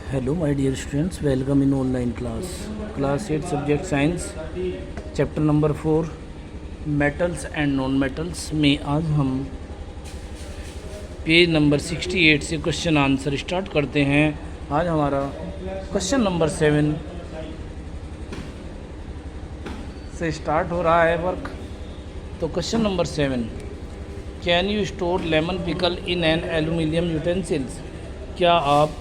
Hello, my dear students. Welcome in online class 8 subject science, chapter number 4 metals and non metals में आज हम page number 68 से question answer start करते हैं। आज हमारा क्वेश्चन नंबर 7 से स्टार्ट हो रहा है वर्क। तो question number 7, can you store lemon pickle in an aluminium utensils? क्या आप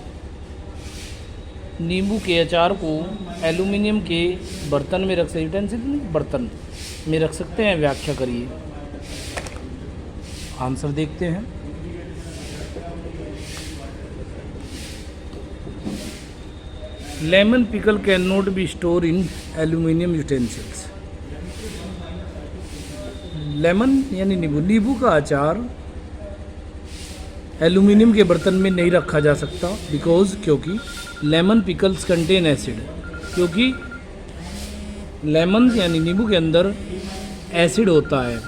नींबू के अचार को एल्यूमिनियम के बर्तन में रख सकते, यूटेंसिल बर्तन में रख सकते हैं? व्याख्या करिए। आंसर देखते हैं। Lemon pickle can not be store in aluminium utensils. Lemon यानी नींबू का अचार एल्यूमिनियम के बर्तन में नहीं रखा जा सकता। क्योंकि लेमन पिकल्स कंटेन एसिड, क्योंकि लेमन यानी नींबू के अंदर एसिड होता है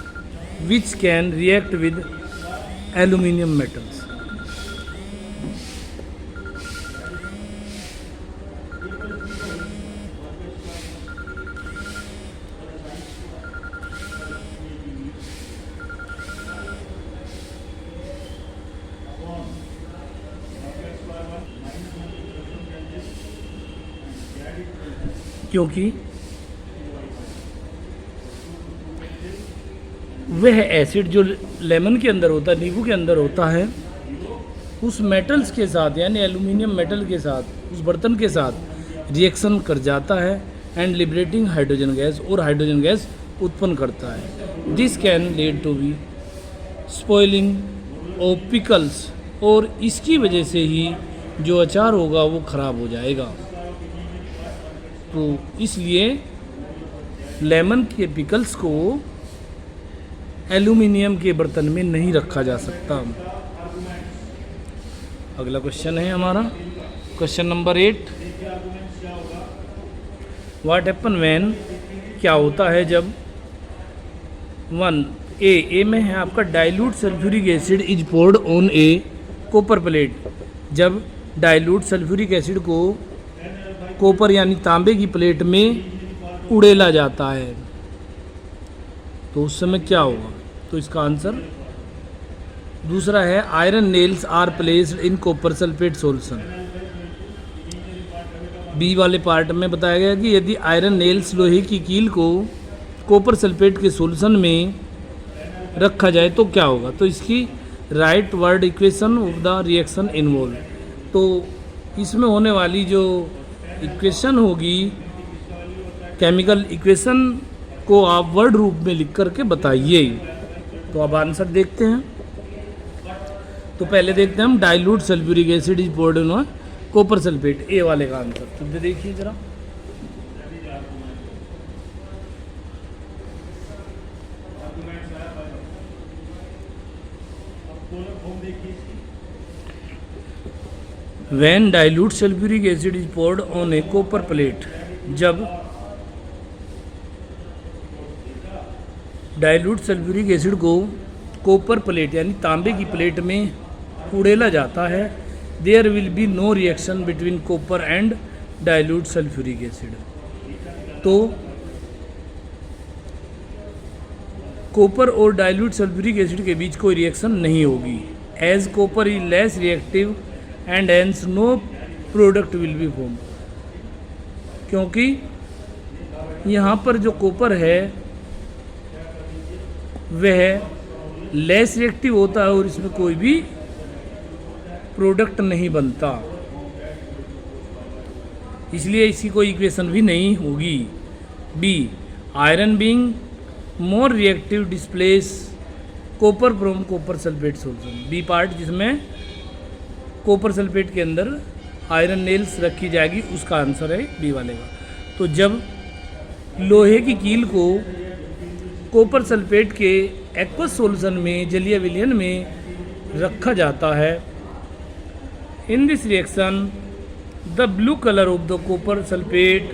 which can react with aluminium metals. क्योंकि वह एसिड जो लेमन के अंदर होता है, नींबू के अंदर होता है, उस मेटल्स के साथ यानी एल्यूमिनियम मेटल के साथ, उस बर्तन के साथ रिएक्शन कर जाता है एंड लिबरेटिंग हाइड्रोजन गैस, और हाइड्रोजन गैस उत्पन्न करता है। This can lead to be spoiling of pickles, और इसकी वजह से ही जो अचार होगा वो ख़राब हो जाएगा। तो इसलिए लेमन के पिकल्स को एल्यूमिनियम के बर्तन में नहीं रखा जा सकता। अगला क्वेश्चन है हमारा question number 8, what happen when? क्या होता है जब 1 ए में है आपका dilute sulphuric acid is poured on a copper plate. जब डाइल्यूट सल्फ्यूरिक एसिड को कॉपर यानी तांबे की प्लेट में उड़ेला जाता है तो उस समय क्या होगा? तो इसका आंसर दूसरा है, iron nails are placed in copper sulphate solution. B वाले पार्ट में बताया गया कि यदि आयरन नेल्स लोहे की कील को कॉपर सल्फेट के सॉल्यूशन में रखा जाए तो क्या होगा? तो इसकी right word equation of the reaction involve. तो इसमें होने वाली जो इक्वेशन होगी, केमिकल इक्वेशन को आप वर्ड रूप में लिख करके बताइए। तो अब आंसर देखते हैं। तो पहले देखते हैं हम, dilute sulphuric acid is poured on copper sulphate, A वाले का आंसर। तो देखिए जरा, when dilute sulfuric acid is poured on a copper plate, जब डाइल्यूट सल्फ्यूरिक एसिड को कॉपर प्लेट यानी तांबे की प्लेट में उड़ेला जाता है, there will be no reaction between copper and dilute sulphuric acid. तो कॉपर और डाइल्यूट सल्फ्यूरिक एसिड के बीच कोई रिएक्शन नहीं होगी, as copper is less reactive and hence no product will be form. क्योंकि यहाँ पर जो कॉपर है वह लेस रिएक्टिव होता है और इसमें कोई भी प्रोडक्ट नहीं बनता, इसलिए इसकी कोई इक्वेशन भी नहीं होगी। B, iron being more reactive displace copper from copper sulphate solution. B part जिसमें कॉपर सल्फेट के अंदर आयरन नेल्स रखी जाएगी, उसका आंसर है बी वाले का। तो जब लोहे की कील को कॉपर सल्फेट के एक्वस सॉल्यूशन में, जलीय विलयन में रखा जाता है, in this reaction the blue colour of the copper sulphate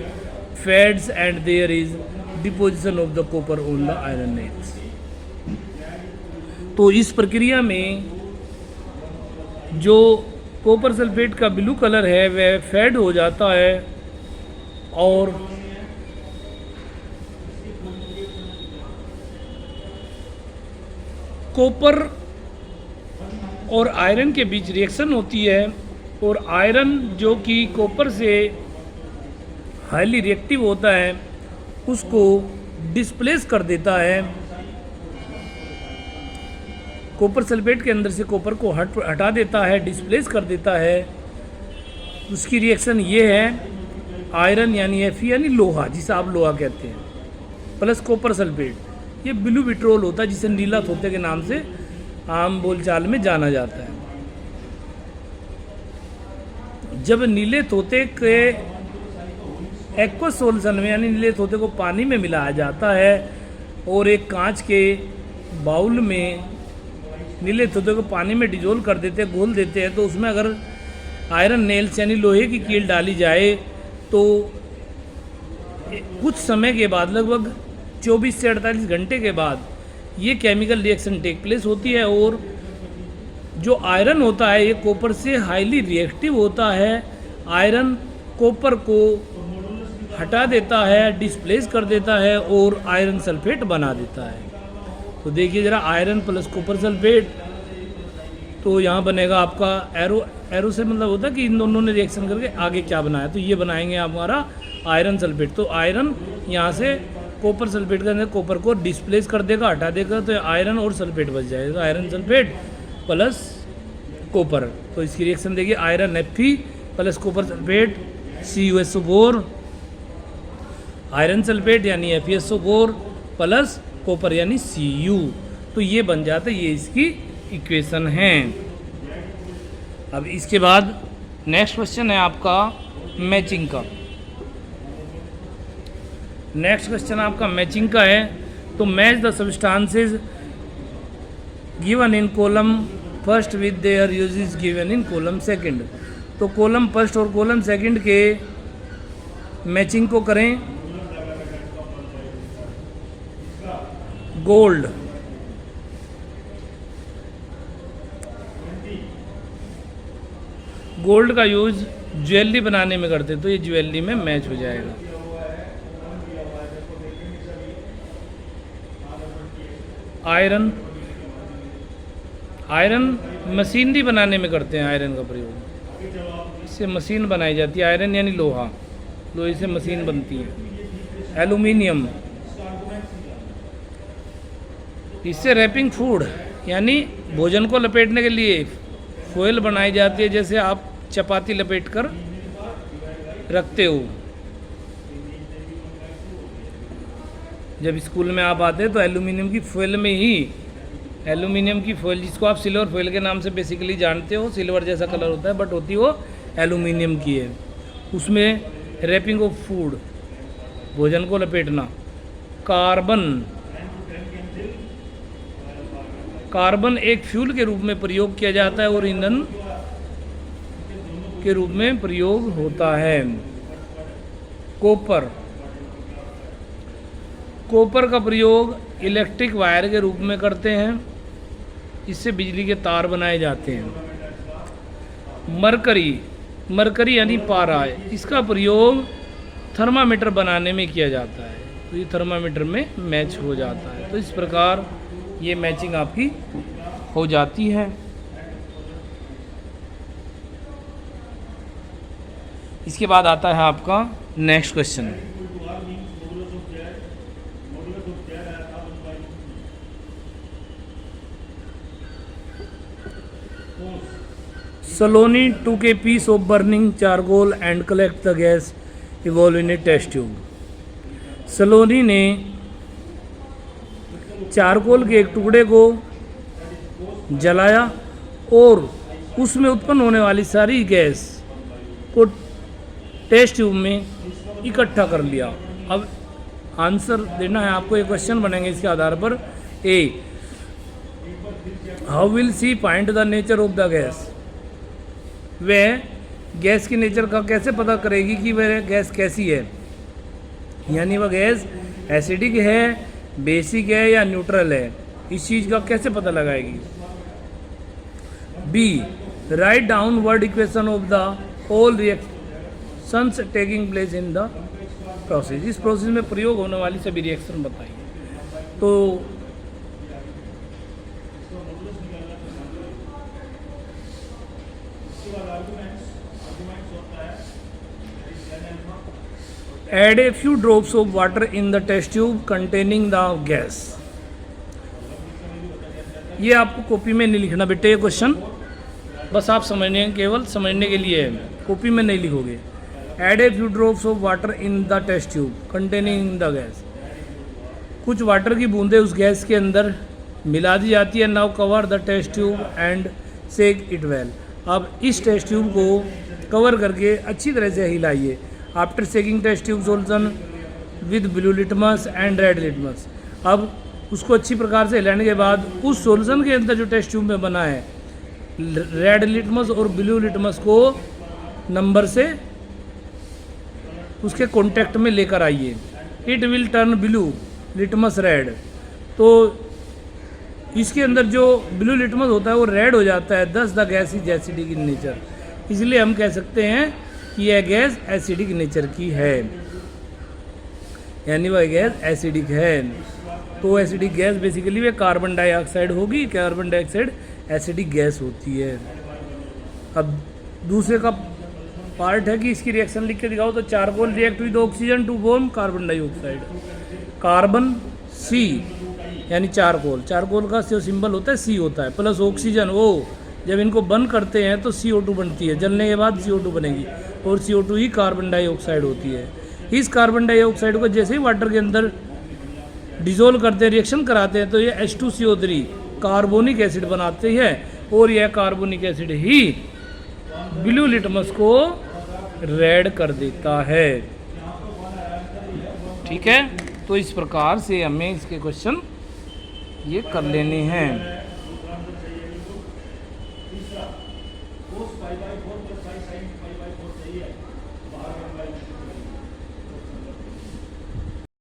fades and there is deposition of the copper on the iron nails. तो इस प्रक्रिया में जो कॉपर सल्फेट का ब्लू कलर है वह फेड हो जाता है और कॉपर और आयरन के बीच रिएक्शन होती है और आयरन जो कि कॉपर से हाईली रिएक्टिव होता है उसको डिस्प्लेस कर देता है। कॉपर सल्फेट के अंदर से कॉपर को हटा देता है, डिस्प्लेस कर देता है। उसकी रिएक्शन ये है, आयरन यानी Fe यानी लोहा, जिसे आप लोहा कहते हैं, प्लस कॉपर सल्फेट, ये ब्लू विट्रोल होता है जिसे नीला तोते के नाम से आम बोलचाल में जाना जाता है। जब नीले तोते के एक्वस सॉल्यूशन में यानी नीले तोते को पानी में मिलाया जाता है और एक कांच के बाउल में नीले तोते को पानी में डिजोल्व कर देते हैं, घोल देते हैं, तो उसमें अगर आयरन नेल्स यानी लोहे की कील डाली जाए तो कुछ समय के बाद, लगभग 24 से 48 घंटे के बाद ये केमिकल रिएक्शन टेक प्लेस होती है और जो आयरन होता है ये कॉपर से हाईली रिएक्टिव होता है। आयरन कॉपर को हटा देता है, डिस्प्लेस कर देता है और आयरन सल्फेट बना देता है। तो देखिए ज़रा, आयरन प्लस कॉपर सल्फेट, तो यहाँ बनेगा आपका एरो से मतलब होता है कि इन दोनों ने रिएक्शन करके आगे क्या बनाया, तो ये बनाएंगे हमारा आयरन सल्फेट। तो आयरन यहाँ से कॉपर सल्फेट के अंदर कॉपर को डिस्प्लेस कर देगा, हटा देगा, तो आयरन और सल्फेट बच जाएगा, आयरन सल्फेट प्लस कॉपर। तो इसकी रिएक्शन देखिए, iron Fe plus copper sulphate CuSO4, iron sulphate यानी FeSO4 प्लस कॉपर यानी Cu। तो ये बन जाता है, ये इसकी इक्वेशन है। अब इसके बाद नेक्स्ट क्वेश्चन है आपका मैचिंग का। नेक्स्ट क्वेश्चन आपका मैचिंग का है। तो match the substances given in column first with their uses given in column second. तो कॉलम फर्स्ट और कॉलम सेकंड के मैचिंग को करें। गोल्ड, गोल्ड का यूज ज्वेलरी बनाने में करते, तो ये ज्वेलरी में मैच हो जाएगा। आयरन, आयरन मशीनरी बनाने में करते हैं, आयरन का प्रयोग, इससे मशीन बनाई जाती है। आयरन यानी लोहा, लोहे से मशीन बनती है। एल्यूमिनियम, इससे रैपिंग फूड यानी भोजन को लपेटने के लिए फॉयल बनाई जाती है, जैसे आप चपाती लपेट कर रखते हो। जब स्कूल में आप आते हैं तो एल्यूमिनियम की फॉयल में ही, एल्यूमिनियम की फॉयल जिसको आप सिल्वर फॉयल के नाम से बेसिकली जानते हो, सिल्वर जैसा कलर होता है बट होती वो एल्यूमिनियम की है। उसमें रैपिंग ऑफ फूड, भोजन को लपेटना। कार्बन, कार्बन एक फ्यूल के रूप में प्रयोग किया जाता है और ईंधन के रूप में प्रयोग होता है। कॉपर, कॉपर का प्रयोग इलेक्ट्रिक वायर के रूप में करते हैं, इससे बिजली के तार बनाए जाते हैं। मरकरी, मरकरी यानी पारा, इसका प्रयोग थर्मामीटर बनाने में किया जाता है, तो ये थर्मामीटर में मैच हो जाता है। तो इस प्रकार ये मैचिंग आपकी हो जाती है। इसके बाद आता है आपका next question. Saloni took a piece of burning charcoal and collect the gas evolve in a test tube. सलोनी ने चारकोल के एक टुकड़े को जलाया और उसमें उत्पन्न होने वाली सारी गैस को टेस्ट ट्यूब में इकट्ठा कर लिया। अब आंसर देना है आपको, एक क्वेश्चन बनेंगे इसके आधार पर। A, how will see find the nature of the gas, वह गैस की नेचर का कैसे पता करेगी कि वह गैस कैसी है, यानी वह गैस एसिडिक है, बेसिक है या न्यूट्रल है, इस चीज़ का कैसे पता लगाएगी। B, write down word equation of the all reactions taking place in the process. इस प्रोसेस में प्रयोग होने वाली सभी रिएक्शन बताइए। तो add a few drops of water in the test tube containing the gas। ये आपको कॉपी में नहीं लिखना बेटे, ये क्वेश्चन बस आप समझने, केवल समझने के लिए है, कॉपी में नहीं लिखोगे। Add a few drops of water in the test tube containing the gas. कुछ वाटर की बूंदें उस गैस के अंदर मिला दी जाती है। Now cover the test tube and shake it well. अब इस टेस्ट ट्यूब को कवर करके अच्छी तरह से हिलाइए। After shaking test tube solution with blue litmus and red litmus. अब उसको अच्छी प्रकार से हिलाने के बाद उस सॉल्यूशन के अंदर जो टेस्ट ट्यूब में बना है, रेड लिटमस और ब्लू लिटमस को नंबर से उसके कांटेक्ट में लेकर आइए। It will turn blue litmus red. तो इसके अंदर जो ब्लू लिटमस होता है वो रेड हो जाता है, दस the gas is acidic in nature. इसलिए हम कह सकते हैं कि यह गैस एसिडिक नेचर की है, यानी वह गैस एसिडिक है। तो एसिडिक गैस बेसिकली वे कार्बन डाइऑक्साइड होगी। कार्बन डाइऑक्साइड एसिडिक गैस होती है। अब दूसरे का पार्ट है कि इसकी रिएक्शन लिख के दिखाओ। तो charcoal react with oxygen to form carbon dioxide. Carbon C यानी चारकोल, चारकोल का जो सिंबल होता है सी होता है, प्लस ऑक्सीजन ओ। जब इनको बंद करते हैं तो CO2 बनती है, जलने के बाद CO2 बनेगी और CO2 ही कार्बन डाइऑक्साइड होती है। इस कार्बन डाइऑक्साइड को जैसे ही वाटर के अंदर डिजोल्व करते हैं, रिएक्शन कराते हैं, तो ये H2CO3 कार्बोनिक एसिड बनाते हैं और यह कार्बोनिक एसिड ही ब्लू लिटमस को रेड कर देता है। ठीक है, तो इस प्रकार से हमें इसके क्वेश्चन ये कर लेने हैं।